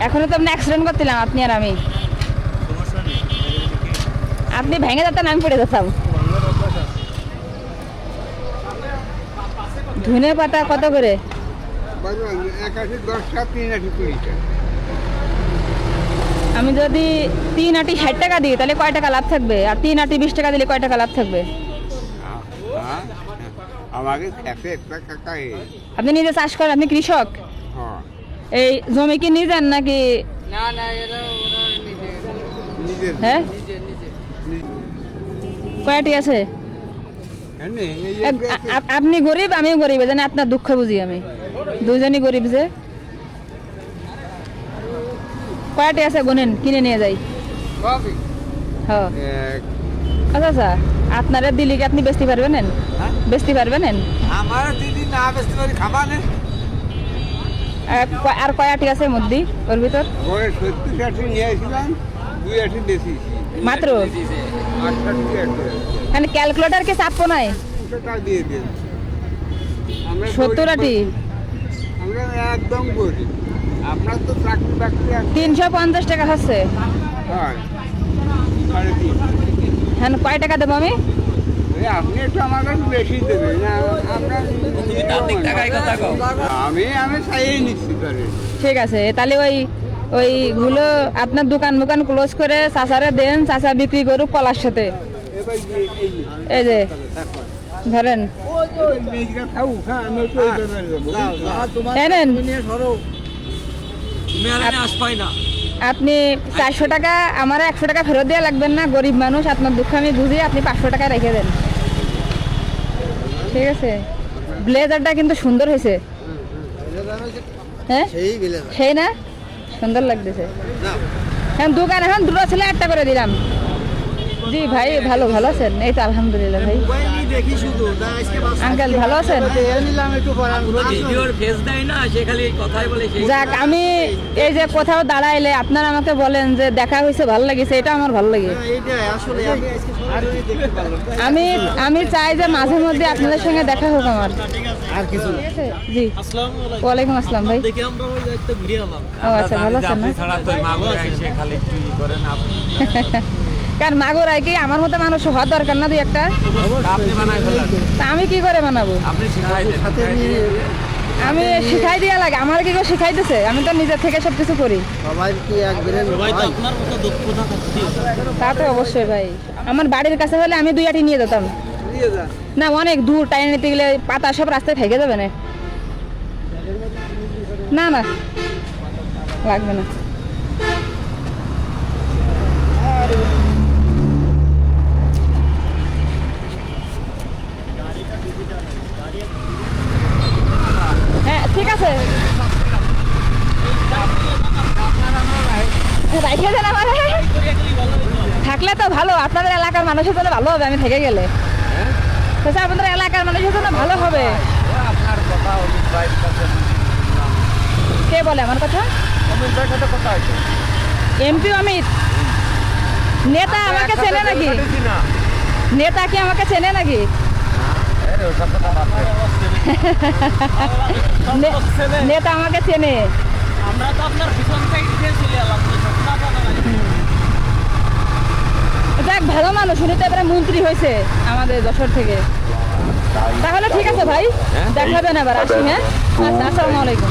এখনো তো আপনি অ্যাক্সিডেন্ট করছিলাম আপনি আর আমি। আপনি ভেঙে যেতেন আমি পড়ে যেতাম। ধনে পাতা কত করে? আমি যদি 3 আটি 60 টাকা দিই তাহলে কয় টাকা লাভ থাকবে? আর 3 আটি 20 টাকা দিলে কয় টাকা লাভ থাকবে? আপনি নিজে চাষ করেন? আপনি কৃষক? এই জমি কি নিজের নাকি? হ্যাঁ, কয়টি আছে? আপনি গরিব আমিও গরিব, জানি আপনার দুঃখ বুঝি আমি, দুইজনই গরিব। যে কয়টি আছে গুনেন, কিনে নিয়ে যাই। হ্যাঁ আচ্ছা আচ্ছা, আপনারা দিলি কি আপনি বেচতে পারবেন? বেচতে পারবেন? আর কয়টি আছে মধ্যে ওর ভিতর? মাত্র ক্যালকুলেটার কে চাপ নাই? 70 আটি একদম গরিব। আপনার তো চাকরি বাকরি 350 টাকা হচ্ছে। হ্যাঁ, কয় টাকা দেবো আমি? আপনি একটু আমাকে বেশি দেবেন না, আমি চাইই নিচ্ছি। ঠিক আছে, তাহলে ওইগুলো আপনার দোকান ক্লোজ করে চাচারে দেন, চাচা বিক্রি করুক কলার সাথে। এই যে ধরেন, আপনি 400 টাকা, আমার 100 টাকা ফেরত দেওয়া লাগবেন না, গরিব মানুষ, আপনার দুঃখ আমি বুঝি। আপনি 500 টাকা রেখে দেন, ঠিক আছে? ব্লেজারটা কিন্তু সুন্দর হয়েছে। হ্যাঁ সেই না, সুন্দর লাগতেছে। হ্যাঁ, দোকান এখন দুটো ছেলে একটা করে দিলাম। জি ভাই, ভালো আছেন? এই তো আলহামদুলিল্লাহ। ভাই আঙ্কেল ভালো আছেন? যাক, আমি এই যে কোথাও দাঁড়াইলে আপনারা আমাকে বলেন যে দেখা হয়েছে, ভালো লাগেছে, এটা আমার ভালো লাগে। আমি চাই যে মাঝে মধ্যে আপনাদের সঙ্গে দেখা হোক আমার। জি, ওয়ালাইকুম আসসালাম ভাই। ও আচ্ছা, ভালো আছেন না? কারণ মাগুরায় কি আমার মতো মানুষ হওয়ার দরকার না? দুই একটা আমি কি করে বানাবো? আমি শিখাই দিয়া লাগে? আমার কি করে শিখাইতেছে? আমি তো নিজের থেকে সবকিছু করি। তা তো অবশ্যই ভাই, আমার বাড়ির কাছে হলে আমি 2 আটি নিয়ে যেতাম না। অনেক দূর টাইম নিতে গেলে পাতা সব রাস্তায় থেকে যাবে না। না না, লাগবে না। হ্যাঁ ঠিক আছে, রাইখে দেন আমার। থাকলে তো ভালো, আপনাদের এলাকার মানুষের জন্য ভালো হবে। আমি থেকে গেলে আপনাদের এলাকার মানুষের জন্য ভালো হবে। কে বলে আমার কথা? এমপি অমিত নেতা আমাকে চেনে নাকি? নেতা কি আমাকে চেনে নাকি? নেতা আমাকে চেনে। আমরা তো আপনার পিছন সাইড দিয়ে চলে এলাম। যাক, ভালো মানুষ, উনি তো এবারে মন্ত্রী হয়েছে আমাদের যশোর থেকে। তাহলে ঠিক আছে ভাই, দেখাবেন আবার, আসি। হ্যাঁ আচ্ছা, আসসালামু আলাইকুম।